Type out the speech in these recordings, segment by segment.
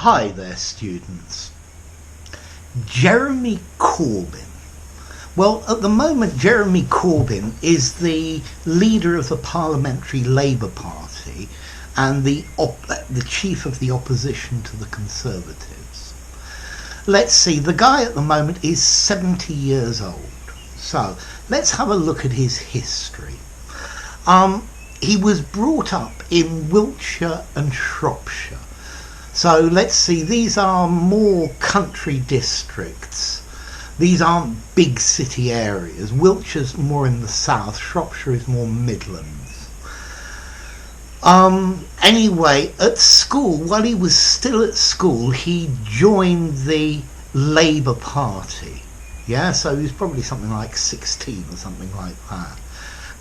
Hi there, students. Jeremy Corbyn. Well, at the moment, Jeremy Corbyn is the leader of the Parliamentary Labour Party and the chief of the opposition to the Conservatives. Let's see, the guy at the moment is 70 years old. So, let's have a look at his history. He was brought up in Wiltshire and Shropshire. So let's see, these are more country districts. These aren't big city areas. Wiltshire's more in the south, Shropshire is more Midlands. Anyway, at school, while he was still at school, he joined the Labour Party. Yeah, so he was probably something like 16 or something like that.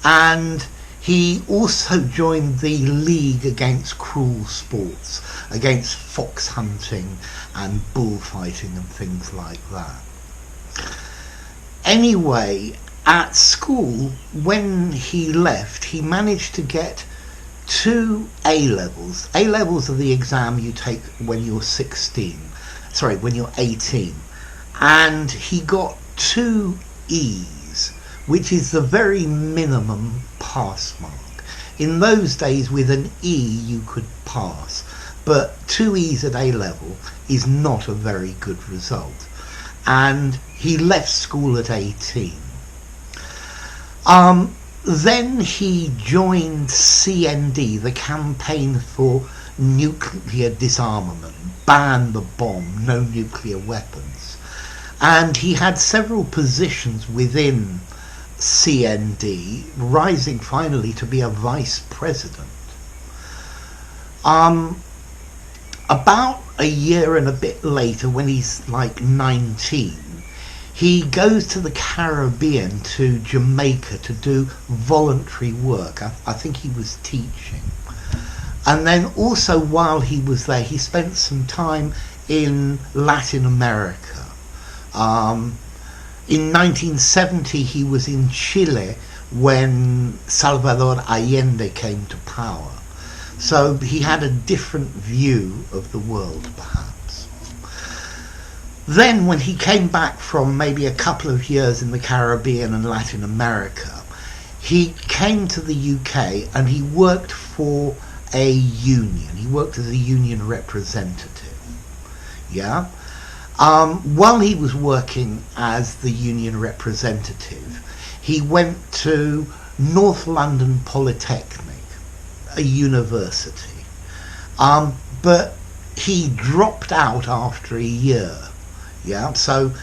And he also joined the League Against Cruel Sports, against fox hunting and bullfighting and things like that. Anyway, at school, when he left, he managed to get 2 A-levels. A-levels are the exam you take when you're 18. And he got 2 E's, which is the very minimum pass mark. In those days, with an E you could pass, but 2 E's at A level is not a very good result. And he left school at 18. Then he joined CND, the Campaign for Nuclear Disarmament, ban the bomb, no nuclear weapons. And he had several positions within CND, rising finally to be a vice president. About a year and a bit later, when he's like 19, he goes to the Caribbean, to Jamaica, to do voluntary work. I think he was teaching. And then also while he was there, he spent some time in Latin America. In 1970, he was in Chile when Salvador Allende came to power. So he had a different view of the world, perhaps. Then, when he came back from maybe a couple of years in the Caribbean and Latin America, he came to the UK and he worked for a union. He worked as a union representative. Yeah? While he was working as the union representative, he went to North London Polytechnic, a university. But he dropped out after a year. Yeah, so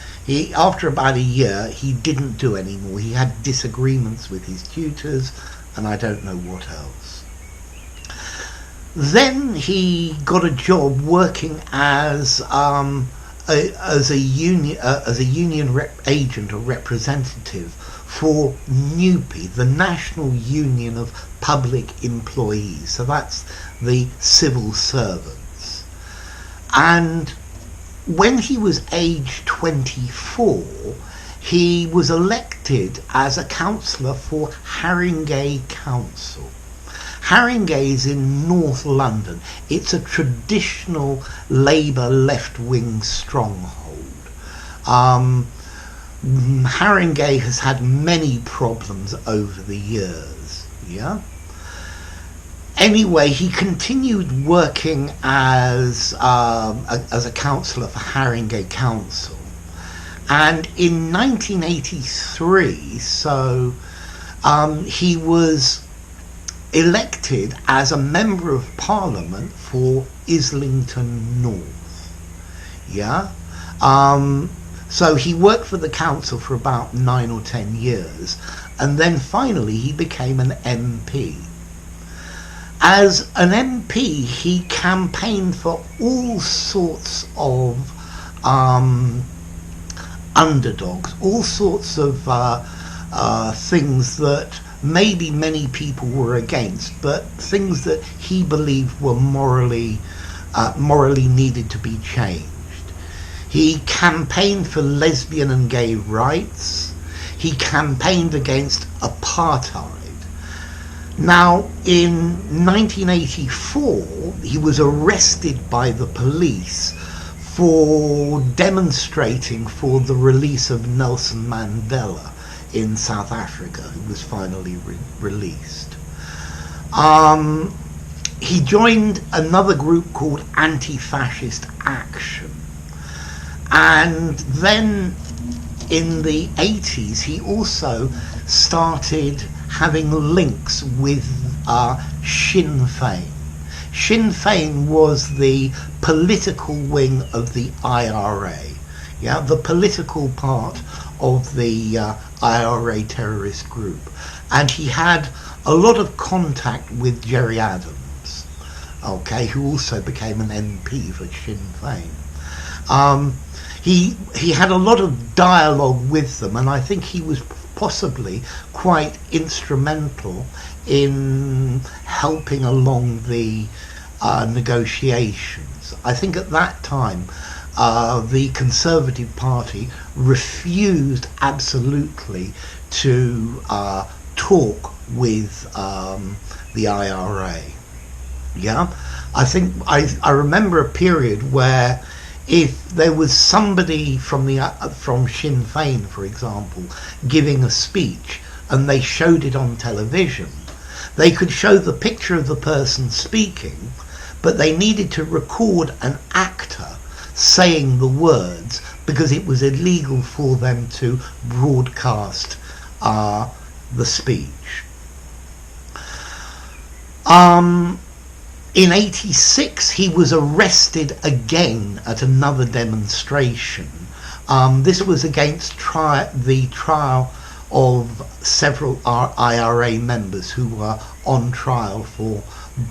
after about a year, he didn't do any more. He had disagreements with his tutors, and I don't know what else. Then he got a job working as a union agent or representative for NUPE, the National Union of Public Employees. So that's the civil servants. And when he was age 24, he was elected as a councillor for Haringey Council. Haringey is in North London. It's a traditional Labour left-wing stronghold. Haringey has had many problems over the years. Yeah. Anyway, he continued working as a councillor for Haringey Council, and in 1983, so he was elected as a member of Parliament for Islington North. Yeah. So he worked for the council for about 9 or 10 years, and then finally he became an MP. As an MP, he campaigned for all sorts of underdogs, all sorts of things that maybe many people were against, but things that he believed were morally needed to be changed. He campaigned for lesbian and gay rights. He campaigned against apartheid. Now, in 1984, he was arrested by the police for demonstrating for the release of Nelson Mandela in South Africa, who was finally released. He joined another group called Anti-Fascist Action. And then in the 80s, he also started having links with Sinn Féin. Sinn Féin was the political wing of the IRA, yeah, the political part of the IRA terrorist group. And he had a lot of contact with Gerry Adams, okay, who also became an MP for Sinn Féin. He had a lot of dialogue with them, and I think he was possibly quite instrumental in helping along the negotiations. I think at that time the Conservative Party refused absolutely to talk with the IRA. Yeah, I think I remember a period where if there was somebody from Sinn Féin, for example, giving a speech and they showed it on television, they could show the picture of the person speaking, but they needed to record an actor saying the words because it was illegal for them to broadcast the speech. In 86, he was arrested again at another demonstration. This was against the trial of several IRA members who were on trial for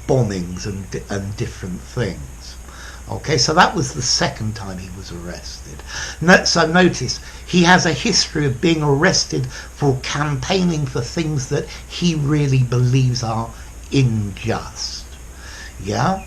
bombings and different things. Okay, so that was the second time he was arrested. So notice, he has a history of being arrested for campaigning for things that he really believes are unjust. Yeah.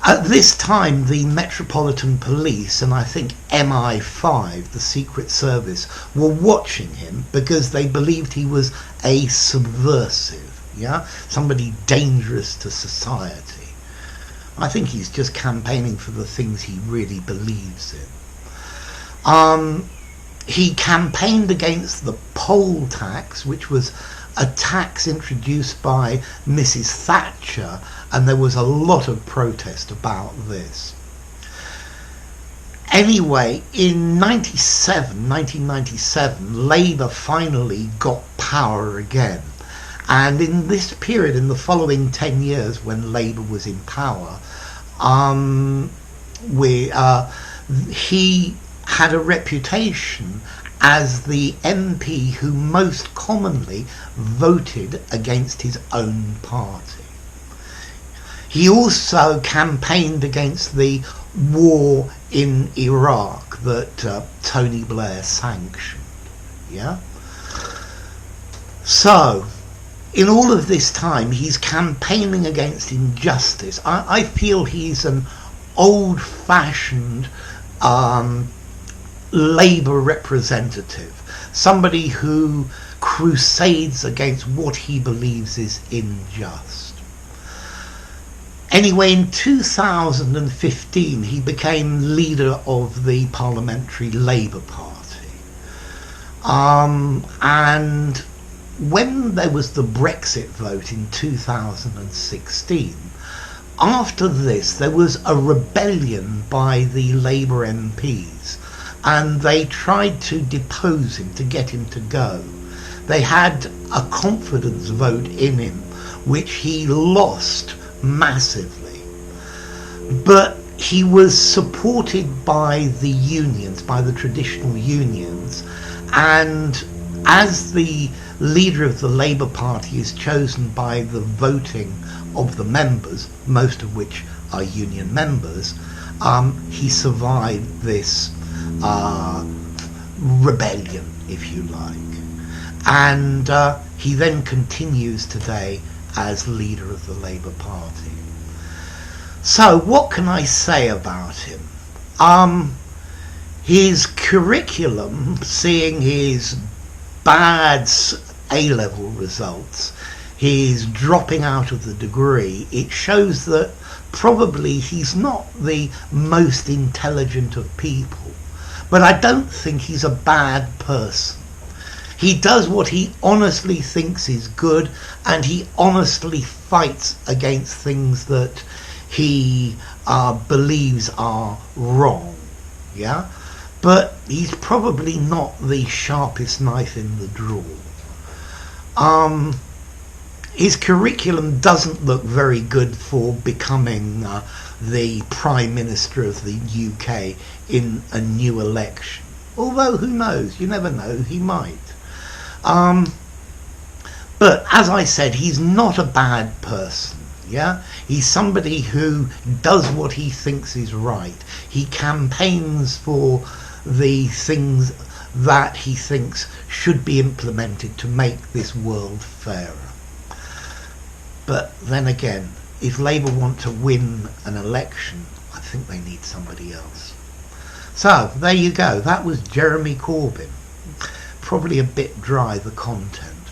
At this time, the Metropolitan Police and I think MI5, the Secret Service, were watching him because they believed he was a subversive, yeah, somebody dangerous to society. I think he's just campaigning for the things he really believes in. He campaigned against the poll tax, which was a tax introduced by Mrs. Thatcher, and there was a lot of protest about this. Anyway, in 1997, Labour finally got power again. And in this period, in the following 10 years when Labour was in power, he had a reputation as the MP who most commonly voted against his own party. He also campaigned against the war in Iraq that Tony Blair sanctioned. Yeah. So, in all of this time, he's campaigning against injustice. I feel he's an old-fashioned Labour representative, somebody who crusades against what he believes is unjust. Anyway, in 2015, he became leader of the Parliamentary Labour Party. And when there was the Brexit vote in 2016, after this there was a rebellion by the Labour MPs, and they tried to depose him, to get him to go. They had a confidence vote in him, which he lost massively. But he was supported by the unions, by the traditional unions, and as the leader of the Labour Party is chosen by the voting of the members, most of which are union members, he survived this rebellion, if you like. And he then continues today as leader of the Labour Party. So what can I say about him? His curriculum, seeing his bad A-level results, his dropping out of the degree, it shows that probably he's not the most intelligent of people, but I don't think he's a bad person. He does what he honestly thinks is good, and he honestly fights against things that he believes are wrong. Yeah, but he's probably not the sharpest knife in the drawer. His curriculum doesn't look very good for becoming the Prime Minister of the UK in a new election. Although, who knows? You never know, he might. But as I said, he's not a bad person. Yeah, he's somebody who does what he thinks is right. He campaigns for the things that he thinks should be implemented to make this world fairer. But then again, if Labour want to win an election, I think they need somebody else. So there you go. That was Jeremy Corbyn. Probably a bit dry, the content.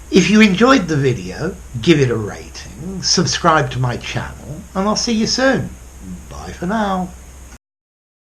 If you enjoyed the video, give it a rating, subscribe to my channel, and I'll see you soon. Bye for now.